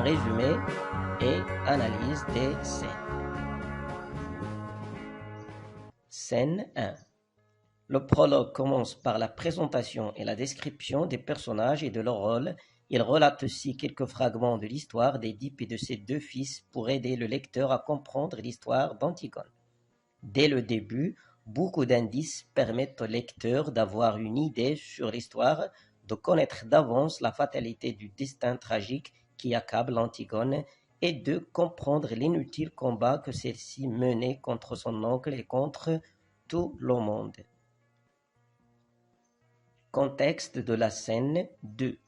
résumé et analyse des scènes. Scène 1. Le prologue commence par la présentation et la description des personnages et de leur rôle. Il relate aussi quelques fragments de l'histoire d'Édipe et de ses deux fils pour aider le lecteur à comprendre l'histoire d'Antigone. Dès le début, beaucoup d'indices permettent au lecteur d'avoir une idée sur l'histoire, de connaître d'avance la fatalité du destin tragique qui accable Antigone et de comprendre l'inutile combat que celle-ci menait contre son oncle et contre tout le monde. Contexte de la scène 2.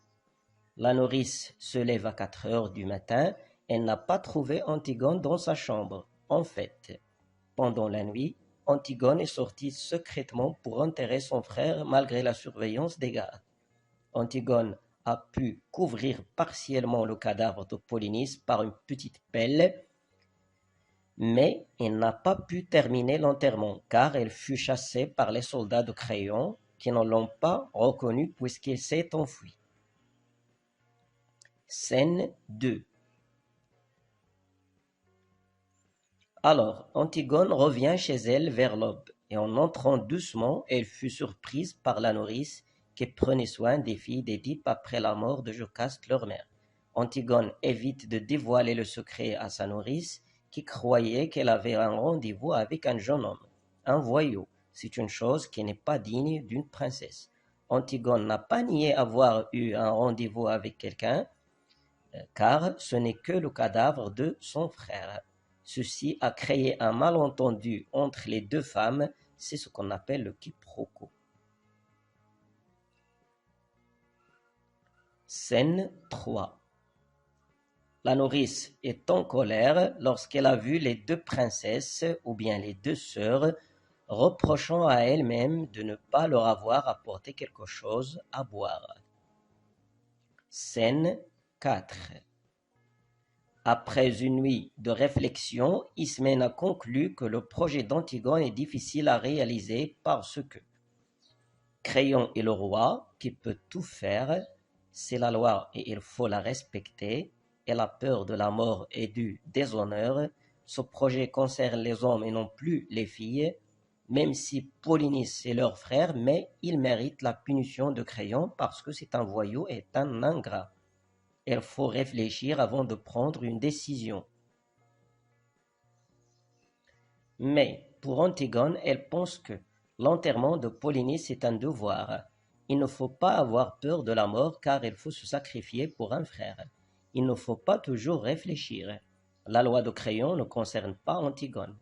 La nourrice se lève à 4 heures du matin. Elle n'a pas trouvé Antigone dans sa chambre. En fait, pendant la nuit, Antigone est sortie secrètement pour enterrer son frère malgré la surveillance des gardes. Antigone a pu couvrir partiellement le cadavre de Polynice par une petite pelle, mais elle n'a pas pu terminer l'enterrement car elle fut chassée par les soldats de Créon qui ne l'ont pas reconnue puisqu'elle s'est enfuie. Scène 2. Alors, Antigone revient chez elle vers l'aube, et en entrant doucement, elle fut surprise par la nourrice qui prenait soin des filles d'Édipe après la mort de Jocaste, leur mère. Antigone évite de dévoiler le secret à sa nourrice, qui croyait qu'elle avait un rendez-vous avec un jeune homme, un voyou. C'est une chose qui n'est pas digne d'une princesse. Antigone n'a pas nié avoir eu un rendez-vous avec quelqu'un, car ce n'est que le cadavre de son frère. Ceci a créé un malentendu entre les deux femmes, c'est ce qu'on appelle le quiproquo. Scène 3. La nourrice est en colère lorsqu'elle a vu les deux princesses, ou bien les deux sœurs, reprochant à elle-même de ne pas leur avoir apporté quelque chose à boire. Scène 4. Après une nuit de réflexion, Ismène a conclu que le projet d'Antigone est difficile à réaliser parce que Créon est le roi qui peut tout faire, c'est la loi et il faut la respecter, elle a peur de la mort et du déshonneur, ce projet concerne les hommes et non plus les filles, même si Polynice est leur frère, mais il mérite la punition de Créon parce que c'est un voyou et un ingrat. Il faut réfléchir avant de prendre une décision. Mais pour Antigone, elle pense que l'enterrement de Polynice est un devoir. Il ne faut pas avoir peur de la mort car il faut se sacrifier pour un frère. Il ne faut pas toujours réfléchir. La loi de Créon ne concerne pas Antigone.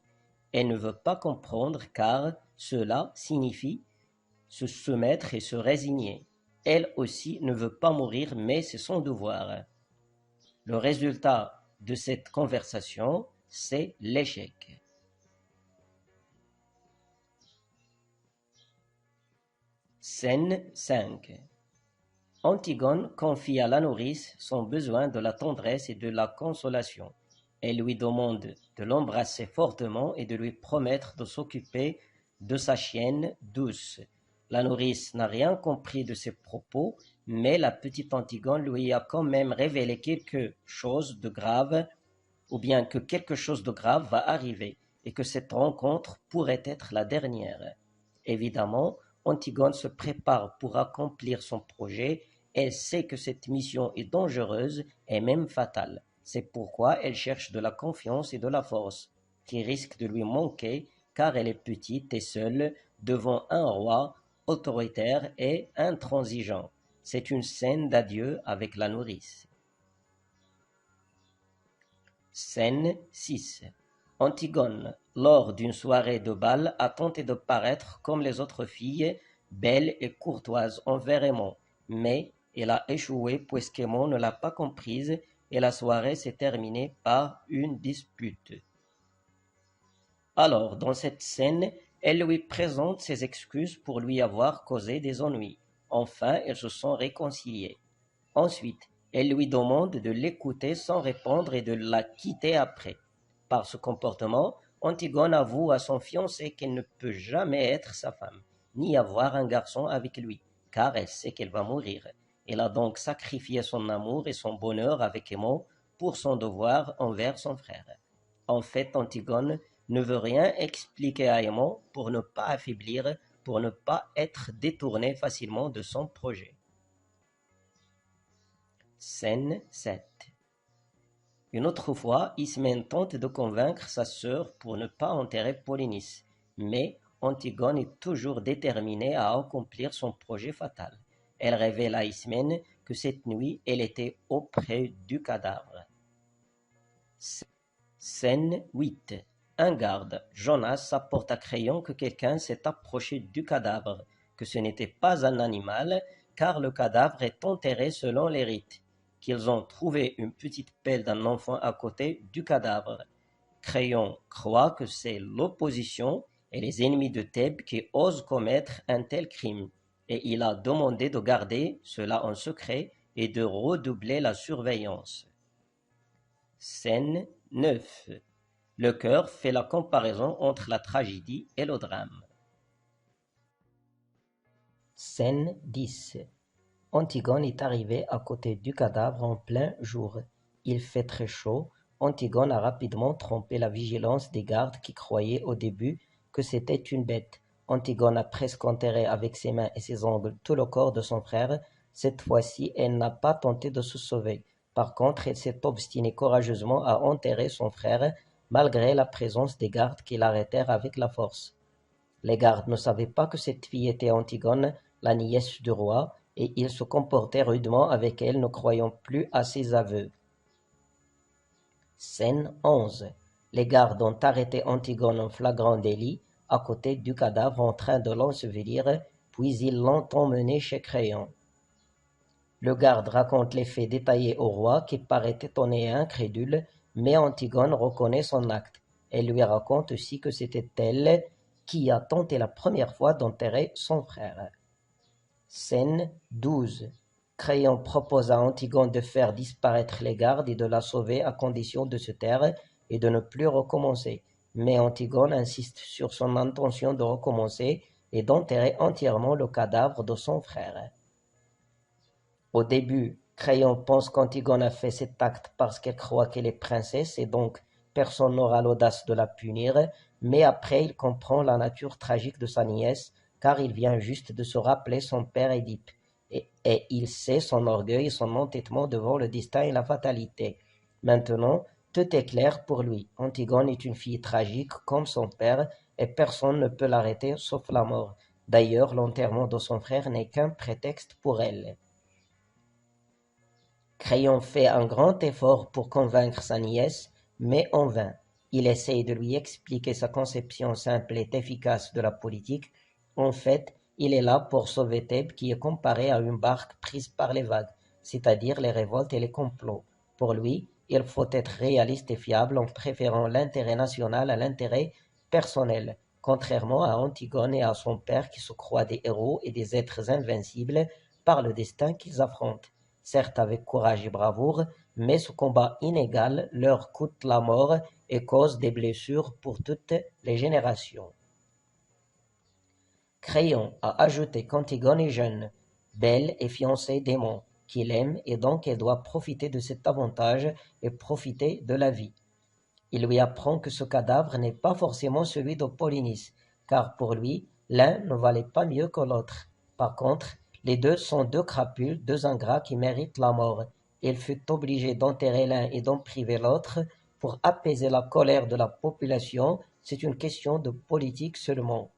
Elle ne veut pas comprendre car cela signifie se soumettre et se résigner. Elle aussi ne veut pas mourir, mais c'est son devoir. Le résultat de cette conversation, c'est l'échec. Scène 5. Antigone confie à la nourrice son besoin de la tendresse et de la consolation. Elle lui demande de l'embrasser fortement et de lui promettre de s'occuper de sa chienne douce. La nourrice n'a rien compris de ces propos, mais la petite Antigone lui a quand même révélé quelque chose de grave, ou bien que quelque chose de grave va arriver, et que cette rencontre pourrait être la dernière. Évidemment, Antigone se prépare pour accomplir son projet. Elle sait que cette mission est dangereuse et même fatale. C'est pourquoi elle cherche de la confiance et de la force, qui risquent de lui manquer car elle est petite et seule devant un roi autoritaire et intransigeant. C'est une scène d'adieu avec la nourrice. Scène 6. Antigone, lors d'une soirée de bal, a tenté de paraître comme les autres filles, belle et courtoise envers Aimon, mais elle a échoué puisqu'Aimon ne l'a pas comprise et la soirée s'est terminée par une dispute. Alors, dans cette scène, elle lui présente ses excuses pour lui avoir causé des ennuis. Enfin, elles se sont réconciliées. Ensuite, elle lui demande de l'écouter sans répondre et de la quitter après. Par ce comportement, Antigone avoue à son fiancé qu'elle ne peut jamais être sa femme, ni avoir un garçon avec lui, car elle sait qu'elle va mourir. Elle a donc sacrifié son amour et son bonheur avec Aimon pour son devoir envers son frère. En fait, Antigone ne veut rien expliquer à Aémon pour ne pas affaiblir, pour ne pas être détourné facilement de son projet. Scène 7. Une autre fois, Ismène tente de convaincre sa sœur pour ne pas enterrer Polynice, mais Antigone est toujours déterminée à accomplir son projet fatal. Elle révèle à Ismène que cette nuit, elle était auprès du cadavre. Scène 8. Un garde, Jonas, apporte à Créon que quelqu'un s'est approché du cadavre, que ce n'était pas un animal, car le cadavre est enterré selon les rites, qu'ils ont trouvé une petite pelle d'un enfant à côté du cadavre. Créon croit que c'est l'opposition et les ennemis de Thèbes qui osent commettre un tel crime, et il a demandé de garder cela en secret et de redoubler la surveillance. Scène 9. Le chœur fait la comparaison entre la tragédie et le drame. Scène 10. Antigone est arrivé à côté du cadavre en plein jour. Il fait très chaud. Antigone a rapidement trompé la vigilance des gardes qui croyaient au début que c'était une bête. Antigone a presque enterré avec ses mains et ses ongles tout le corps de son frère. Cette fois-ci, elle n'a pas tenté de se sauver. Par contre, elle s'est obstinée courageusement à enterrer son frère, malgré la présence des gardes qui l'arrêtèrent avec la force. Les gardes ne savaient pas que cette fille était Antigone, la nièce du roi, et ils se comportaient rudement avec elle, ne croyant plus à ses aveux. Scène 11. Les gardes ont arrêté Antigone en flagrant délit, à côté du cadavre en train de l'ensevelir, puis ils l'ont emmené chez Créon. Le garde raconte les faits détaillés au roi, qui paraît étonné et incrédule, mais Antigone reconnaît son acte. Elle lui raconte aussi que c'était elle qui a tenté la première fois d'enterrer son frère. Scène 12. Créon propose à Antigone de faire disparaître les gardes et de la sauver à condition de se taire et de ne plus recommencer. Mais Antigone insiste sur son intention de recommencer et d'enterrer entièrement le cadavre de son frère. Au début, Créon pense qu'Antigone a fait cet acte parce qu'elle croit qu'elle est princesse et donc personne n'aura l'audace de la punir, mais après il comprend la nature tragique de sa nièce, car il vient juste de se rappeler son père Édipe, et il sait son orgueil et son entêtement devant le destin et la fatalité. Maintenant, tout est clair pour lui. Antigone est une fille tragique comme son père, et personne ne peut l'arrêter sauf la mort. D'ailleurs, l'enterrement de son frère n'est qu'un prétexte pour elle. Créon fait un grand effort pour convaincre sa nièce, mais en vain. Il essaye de lui expliquer sa conception simple et efficace de la politique. En fait, il est là pour sauver Thèbes, qui est comparé à une barque prise par les vagues, c'est-à-dire les révoltes et les complots. Pour lui, il faut être réaliste et fiable en préférant l'intérêt national à l'intérêt personnel, contrairement à Antigone et à son père qui se croient des héros et des êtres invincibles par le destin qu'ils affrontent. Certes avec courage et bravoure, mais ce combat inégal leur coûte la mort et cause des blessures pour toutes les générations. Créon a ajouté qu'Antigone est jeune, belle et fiancée d'Aémon, qu'il aime et donc elle doit profiter de cet avantage et profiter de la vie. Il lui apprend que ce cadavre n'est pas forcément celui de Polynice, car pour lui, l'un ne valait pas mieux que l'autre. Par contre, les deux sont deux crapules, deux ingrats qui méritent la mort. Il fut obligé d'enterrer l'un et d'en priver l'autre pour apaiser la colère de la population. C'est une question de politique seulement.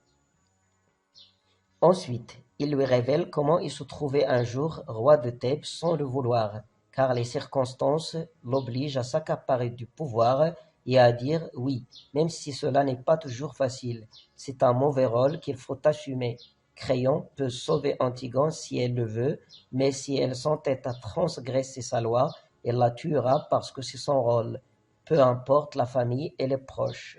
Ensuite, il lui révèle comment il se trouvait un jour roi de Thèbes sans le vouloir, car les circonstances l'obligent à s'accaparer du pouvoir et à dire oui, même si cela n'est pas toujours facile. C'est un mauvais rôle qu'il faut assumer. Créon peut sauver Antigone si elle le veut, mais si elle s'entête à transgresser sa loi, elle la tuera parce que c'est son rôle, peu importe la famille et les proches.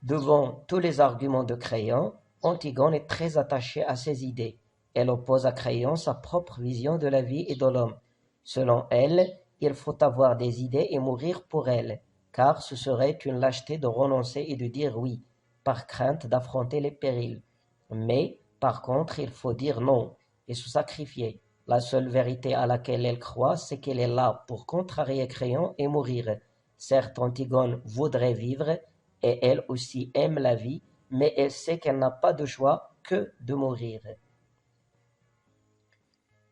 Devant tous les arguments de Créon, Antigone est très attachée à ses idées. Elle oppose à Créon sa propre vision de la vie et de l'homme. Selon elle, il faut avoir des idées et mourir pour elles, car ce serait une lâcheté de renoncer et de dire oui, par crainte d'affronter les périls. Mais, par contre, il faut dire non et se sacrifier. La seule vérité à laquelle elle croit, c'est qu'elle est là pour contrarier Créon et mourir. Certes, Antigone voudrait vivre, et elle aussi aime la vie, mais elle sait qu'elle n'a pas de choix que de mourir.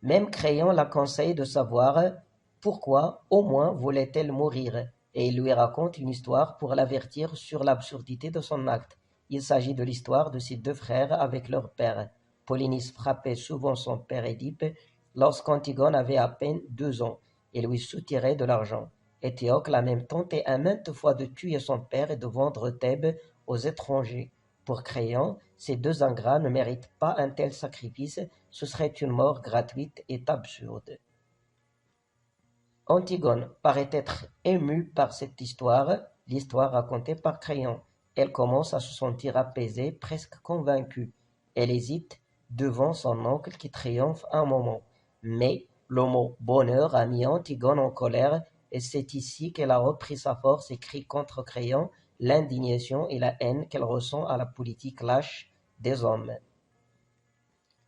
Même Créon la conseille de savoir pourquoi au moins voulait-elle mourir, et il lui raconte une histoire pour l'avertir sur l'absurdité de son acte. Il s'agit de l'histoire de ses deux frères avec leur père. Polynice frappait souvent son père Édipe lorsqu'Antigone avait à peine 2 ans et lui soutirait de l'argent. Éthéocle a même tenté à maintes fois de tuer son père et de vendre Thèbes aux étrangers. Pour Créon, ces deux ingrats ne méritent pas un tel sacrifice, ce serait une mort gratuite et absurde. Antigone paraît être émue par cette histoire, l'histoire racontée par Créon. Elle commence à se sentir apaisée, presque convaincue. Elle hésite devant son oncle qui triomphe un moment. Mais le mot bonheur a mis Antigone en colère et c'est ici qu'elle a repris sa force et crie contre Créon l'indignation et la haine qu'elle ressent à la politique lâche des hommes.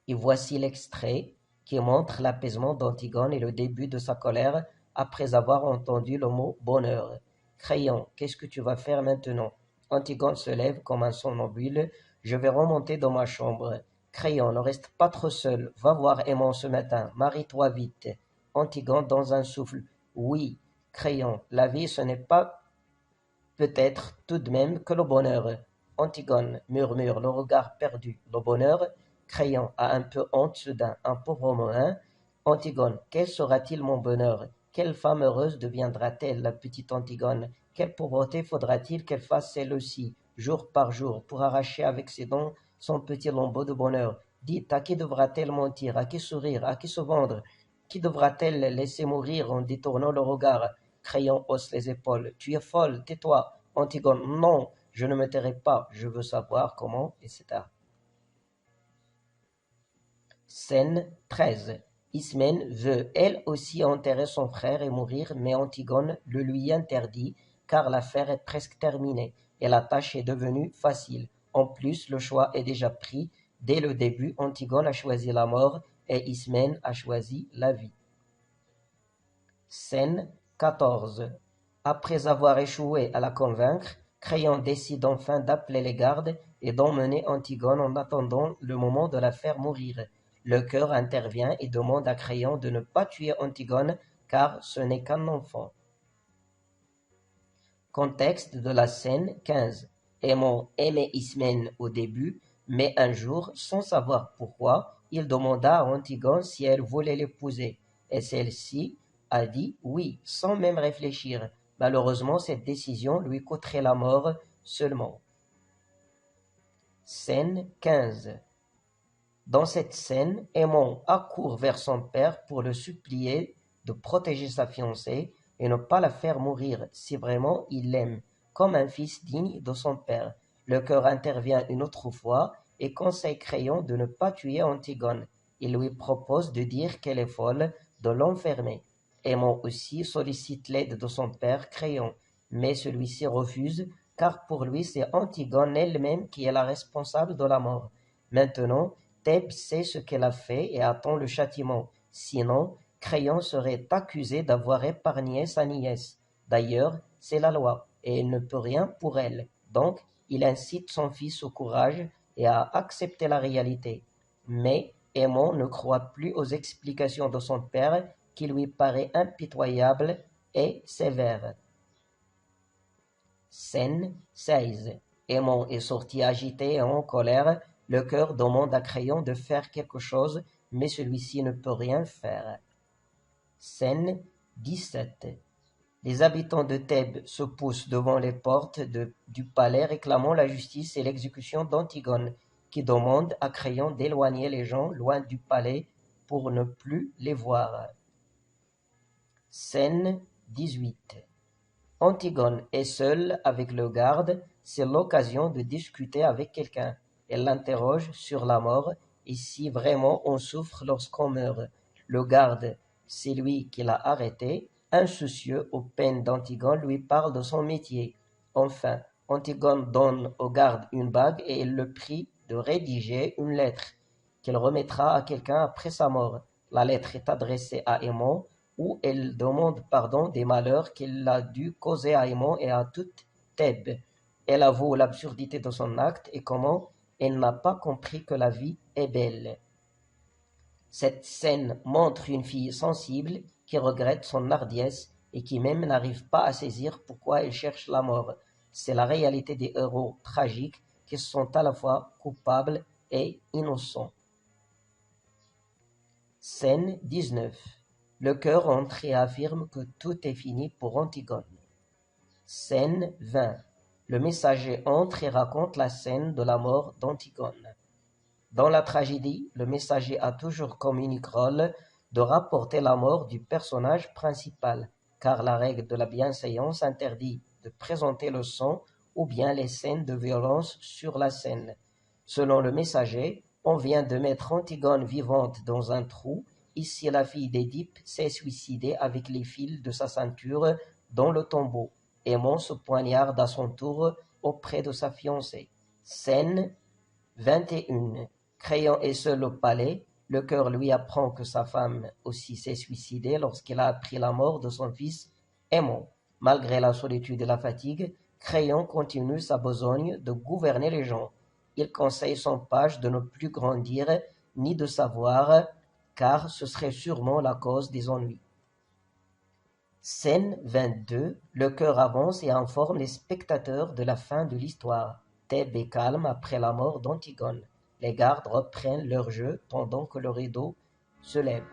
Et voici l'extrait qui montre l'apaisement d'Antigone et le début de sa colère après avoir entendu le mot bonheur. Créon, qu'est-ce que tu vas faire maintenant? Antigone se lève comme un somnambule. Je vais remonter dans ma chambre. Créon, ne reste pas trop seul. Va voir Aimant ce matin. Marie-toi vite. Antigone dans un souffle. Oui, Créon, la vie ce n'est pas peut-être tout de même que le bonheur. Antigone murmure, le regard perdu. Le bonheur, Créon a un peu honte soudain, un pauvre mohin. Antigone, quel sera-t-il mon bonheur? Quelle femme heureuse deviendra-t-elle, la petite Antigone? Quelle pauvreté faudra-t-il qu'elle fasse elle aussi, jour par jour, pour arracher avec ses dents son petit lambeau de bonheur? Dites, à qui devra-t-elle mentir? À qui sourire? À qui se vendre? Qui devra-t-elle laisser mourir en détournant le regard? Créon hausse les épaules. Tu es folle, tais-toi. Antigone, non, je ne me tairai pas, je veux savoir comment, etc. Scène 13. Ismène veut elle aussi enterrer son frère et mourir, mais Antigone le lui interdit, car l'affaire est presque terminée et la tâche est devenue facile. En plus, le choix est déjà pris. Dès le début, Antigone a choisi la mort et Ismène a choisi la vie. Scène 14. Après avoir échoué à la convaincre, Créon décide enfin d'appeler les gardes et d'emmener Antigone en attendant le moment de la faire mourir. Le chœur intervient et demande à Créon de ne pas tuer Antigone car ce n'est qu'un enfant. Contexte de la scène 15. Aimant aimait Ismène au début, mais un jour, sans savoir pourquoi, il demanda à Antigone si elle voulait l'épouser, et celle-ci a dit oui, sans même réfléchir. Malheureusement, cette décision lui coûterait la mort seulement. Scène 15. Dans cette scène, Aimant accourt vers son père pour le supplier de protéger sa fiancée et ne pas la faire mourir si vraiment il l'aime, comme un fils digne de son père. Le chœur intervient une autre fois et conseille Créon de ne pas tuer Antigone. Il lui propose de dire qu'elle est folle, de l'enfermer. Aimant aussi sollicite l'aide de son père Créon, mais celui-ci refuse car pour lui c'est Antigone elle-même qui est la responsable de la mort. Maintenant, Thèbes sait ce qu'elle a fait et attend le châtiment. Sinon, Créon serait accusé d'avoir épargné sa nièce. D'ailleurs, c'est la loi, et il ne peut rien pour elle. Donc, il incite son fils au courage et à accepter la réalité. Mais Aimant ne croit plus aux explications de son père qui lui paraît impitoyable et sévère. Scène 16. Aimant est sorti agité et en colère. Le chœur demande à Créon de faire quelque chose, mais celui-ci ne peut rien faire. Scène 17. Les habitants de Thèbes se poussent devant les portes du palais réclamant la justice et l'exécution d'Antigone, qui demande à Créon d'éloigner les gens loin du palais pour ne plus les voir. Scène 18. Antigone est seule avec le garde, c'est l'occasion de discuter avec quelqu'un. Elle l'interroge sur la mort et si vraiment on souffre lorsqu'on meurt. Le garde, c'est lui qui l'a arrêté, insoucieux aux peines d'Antigone, lui parle de son métier. Enfin, Antigone donne au garde une bague et il le prie de rédiger une lettre qu'il remettra à quelqu'un après sa mort. La lettre est adressée à Aimon, où elle demande pardon des malheurs qu'elle a dû causer à Aimon et à toute Thèbes. Elle avoue l'absurdité de son acte et comment elle n'a pas compris que la vie est belle. Cette scène montre une fille sensible qui regrette son hardiesse et qui même n'arrive pas à saisir pourquoi elle cherche la mort. C'est la réalité des héros tragiques qui sont à la fois coupables et innocents. Scène 19. Le chœur entre et affirme que tout est fini pour Antigone. Scène 20. Le messager entre et raconte la scène de la mort d'Antigone. Dans la tragédie, le messager a toujours comme unique rôle de rapporter la mort du personnage principal, car la règle de la bienséance interdit de présenter le sang ou bien les scènes de violence sur la scène. Selon le messager, on vient de mettre Antigone vivante dans un trou. Ici, la fille d'Édipe s'est suicidée avec les fils de sa ceinture dans le tombeau. Aimon se poignarde à son tour auprès de sa fiancée. Scène 21. Créon est seul au palais. Le cœur lui apprend que sa femme aussi s'est suicidée lorsqu'elle a appris la mort de son fils Aimon. Malgré la solitude et la fatigue, Créon continue sa besogne de gouverner les gens. Il conseille son page de ne plus grandir ni de savoir, car ce serait sûrement la cause des ennuis. Scène 22. Le chœur avance et informe les spectateurs de la fin de l'histoire. Thèbes est calme après la mort d'Antigone. Les gardes reprennent leur jeu pendant que le rideau se lève.